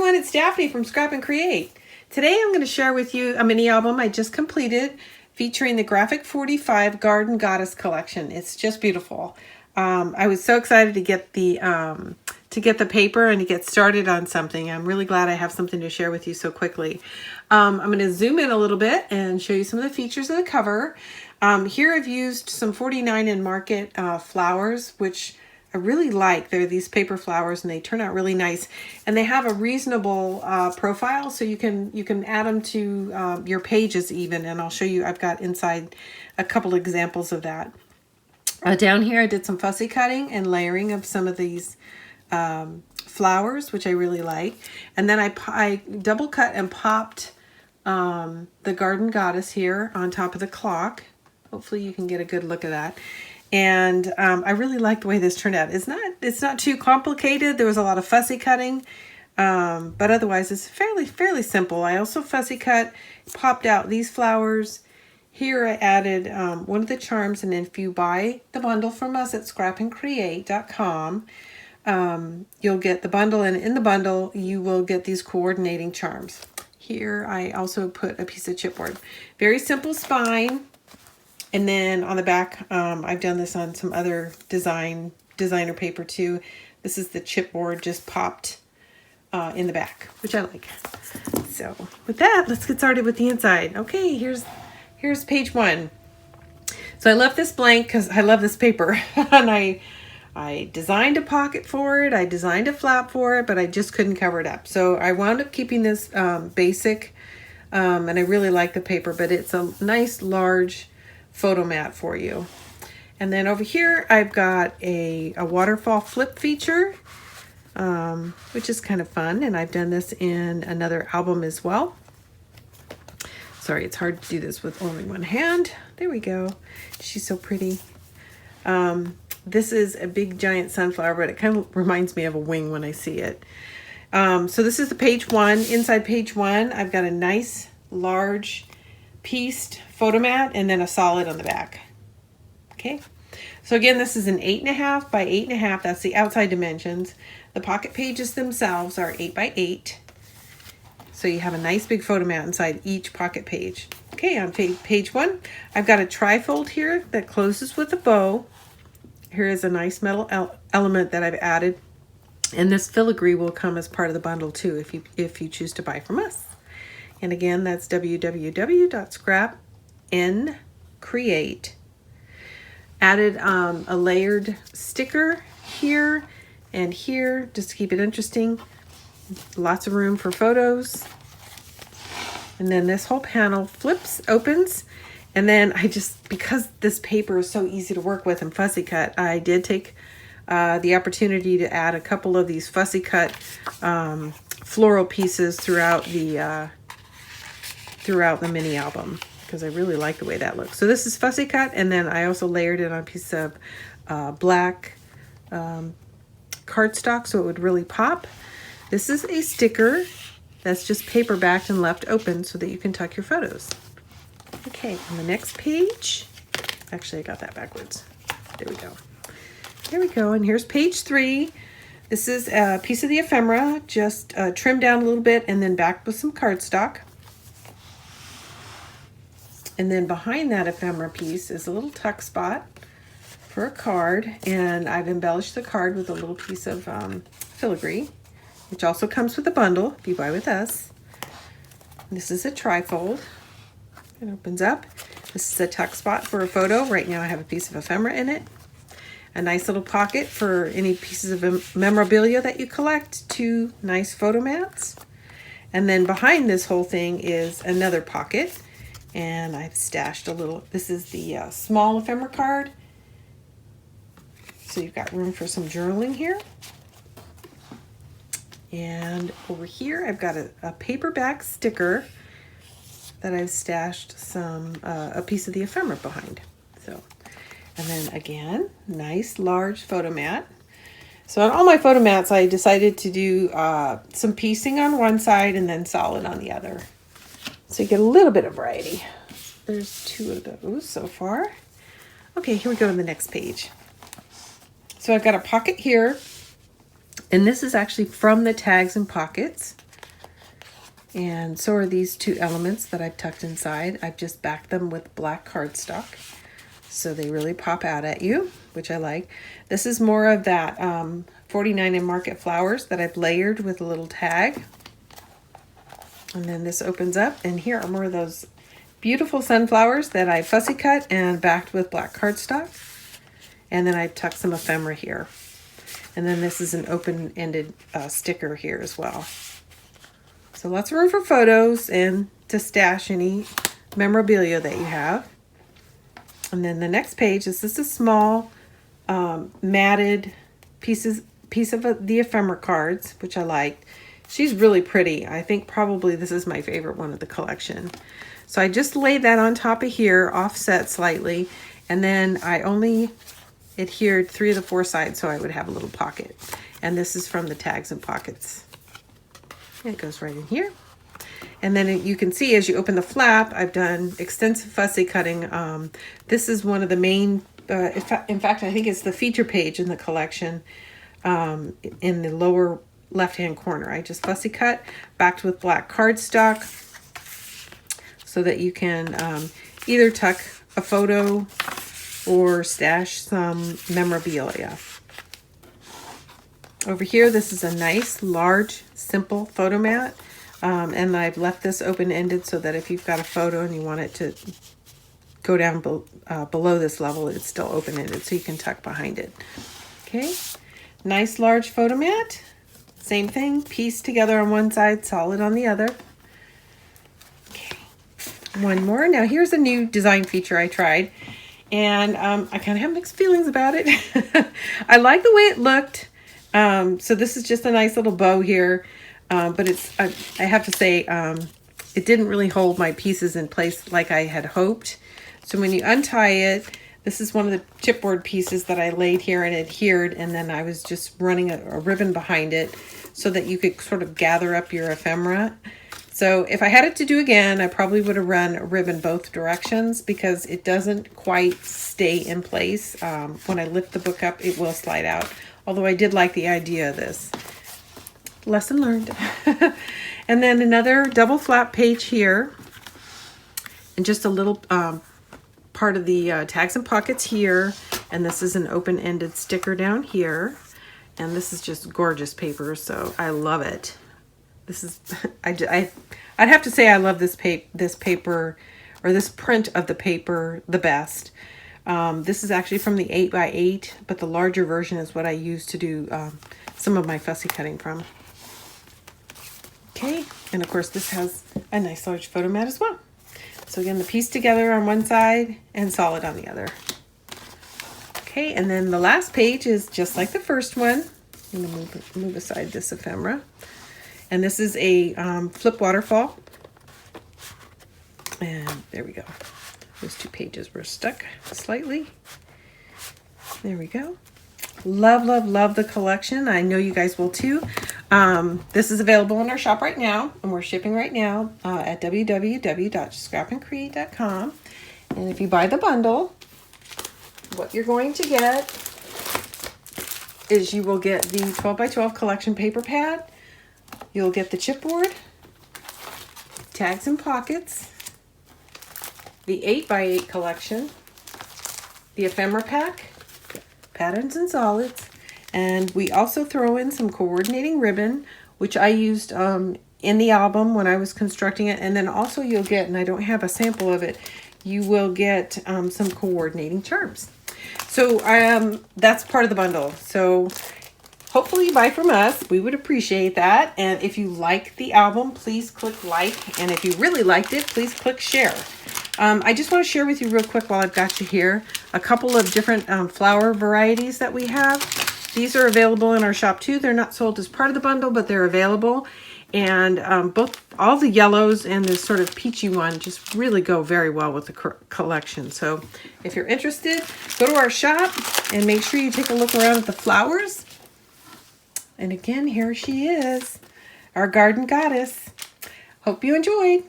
everyone, it's Daphne from Scrap and Create. Today I'm going to share with you a mini album I just completed featuring the Graphic 45 Garden Goddess collection. It's just beautiful. I was so excited to get the paper and to get started on something. I'm really glad I have something to share with you so quickly. I'm going to zoom in a little bit and show you some of the features of the cover. Here I've used some 49 in Market flowers, which I really like. They're these paper flowers and they turn out really nice, and they have a reasonable profile, so you can add them to your pages even, and I'll show you. I've got inside a couple examples of that. Down here I did some fussy cutting and layering of some of these flowers, which I really like, and then I double cut and popped the Garden Goddess here on top of the clock. Hopefully you can get a good look at that. And I really like the way this turned out. It's not too complicated. There was a lot of fussy cutting, but otherwise it's fairly simple. I also fussy cut, popped out these flowers. Here I added one of the charms, and if you buy the bundle from us at scrapandcreate.com, you'll get the bundle, and in the bundle you will get these coordinating charms. Here I also put a piece of chipboard. Very simple spine. And then on the back, I've done this on some other designer paper too. This is the chipboard just popped in the back, which I like. So with that, let's get started with the inside. Okay, here's page 1. So I left this blank because I love this paper, and I designed a pocket for it. I designed a flap for it, but I just couldn't cover it up. So I wound up keeping this basic, and I really like the paper, but it's a nice large photo mat for you. And then over here I've got a waterfall flip feature, which is kind of fun, and I've done this in another album as well. Sorry, it's hard to do this with only one hand. There we go. She's so pretty. This is a big giant sunflower, but it kind of reminds me of a wing when I see it. So this is the page 1. Inside page 1 I've got a nice large pieced photo mat and then a solid on the back. Okay, so again, this is an 8.5 by 8.5. That's the outside dimensions. The pocket pages themselves are 8 by 8. So you have a nice big photo mat inside each pocket page. Okay, on page 1, I've got a trifold here that closes with a bow. Here is a nice metal element that I've added, and this filigree will come as part of the bundle too if you choose to buy from us. And again, that's www.scrapandcreate. Added a layered sticker here and here just to keep it interesting. Lots of room for photos. And then this whole panel opens. And then because this paper is so easy to work with and fussy cut, I did take the opportunity to add a couple of these fussy cut floral pieces throughout the mini album, because I really like the way that looks. So this is fussy cut, and then I also layered it on a piece of black cardstock so it would really pop. This is a sticker that's just paper backed and left open so that you can tuck your photos. Okay, on the next page, actually I got that backwards. There we go. There we go, and here's page 3. This is a piece of the ephemera, just trimmed down a little bit and then backed with some cardstock. And then behind that ephemera piece is a little tuck spot for a card, and I've embellished the card with a little piece of filigree, which also comes with a bundle if you buy with us. This is a trifold. It opens up. This is a tuck spot for a photo. Right now I have a piece of ephemera in it. A nice little pocket for any pieces of memorabilia that you collect. 2 nice photo mats. And then behind this whole thing is another pocket. And I've stashed a little, this is the small ephemera card. So you've got room for some journaling here. And over here, I've got a paperback sticker that I've stashed a piece of the ephemera behind. So, and then again, nice large photo mat. So on all my photo mats, I decided to do some piecing on one side and then solid on the other. So you get a little bit of variety. There's 2 of those so far. Okay, here we go on the next page. So I've got a pocket here, and this is actually from the tags and pockets. And so are these two elements that I've tucked inside. I've just backed them with black cardstock, so they really pop out at you, which I like. This is more of that 49 in Market flowers that I've layered with a little tag. And then this opens up, and here are more of those beautiful sunflowers that I fussy cut and backed with black cardstock. And then I tucked some ephemera here. And then this is an open-ended sticker here as well. So lots of room for photos and to stash any memorabilia that you have. And then the next page is just a small matted piece of the ephemera cards, which I liked. She's really pretty. I think probably this is my favorite one of the collection. So I just laid that on top of here, offset slightly, and then I only adhered 3 of the 4 sides so I would have a little pocket. And this is from the Tags and Pockets. It goes right in here. And then you can see as you open the flap, I've done extensive fussy cutting. This is one of the main, in fact, I think it's the feature page in the collection in the lower left-hand corner. I just fussy cut, backed with black cardstock so that you can either tuck a photo or stash some memorabilia. Over here, this is a nice, large, simple photo mat. And I've left this open-ended so that if you've got a photo and you want it to go down below this level, it's still open-ended so you can tuck behind it. Okay, nice large photo mat. Same thing, pieced together on one side, solid on the other. Okay, one more. Now here's a new design feature I tried, and I kind of have mixed feelings about it. I like the way it looked. So this is just a nice little bow here. But I have to say, it didn't really hold my pieces in place like I had hoped. So when you untie it, this is one of the chipboard pieces that I laid here and adhered, and then I was just running a ribbon behind it so that you could sort of gather up your ephemera. So if I had it to do again, I probably would have run a ribbon both directions because it doesn't quite stay in place. When I lift the book up, it will slide out. Although I did like the idea of this. Lesson learned. And then another double flap page here, and just a little part of the Tags and Pockets here, and this is an open-ended sticker down here, and this is just gorgeous paper, so I love it. This is I'd have to say I love this paper, or this print of the paper the best. This is actually from the 8x8, but the larger version is what I use to do some of my fussy cutting from. Okay, and of course this has a nice large photo mat as well. So again, the piece together on one side and solid on the other. Okay, and then the last page is just like the first one. I'm going to move aside this ephemera. And this is a flip waterfall. And there we go. Those 2 pages were stuck slightly. There we go. Love, love, love the collection. I know you guys will too. This is available in our shop right now, and we're shipping right now at www.scrapandcreate.com. And if you buy the bundle, what you're going to get is you will get the 12x12 collection paper pad. You'll get the chipboard, Tags and Pockets, the 8x8 collection, the ephemera pack, patterns and solids, and we also throw in some coordinating ribbon, which I used in the album when I was constructing it. And then also you'll get, and I don't have a sample of it, you will get some coordinating charms. So that's part of the bundle. So hopefully you buy from us. We would appreciate that. And if you like the album, please click like. And if you really liked it, please click share. I just want to share with you real quick while I've got you here a couple of different flower varieties that we have. These are available in our shop too. They're not sold as part of the bundle, but they're available. And all the yellows and this sort of peachy one just really go very well with the collection. So if you're interested, go to our shop and make sure you take a look around at the flowers. And again, here she is, our garden goddess. Hope you enjoyed.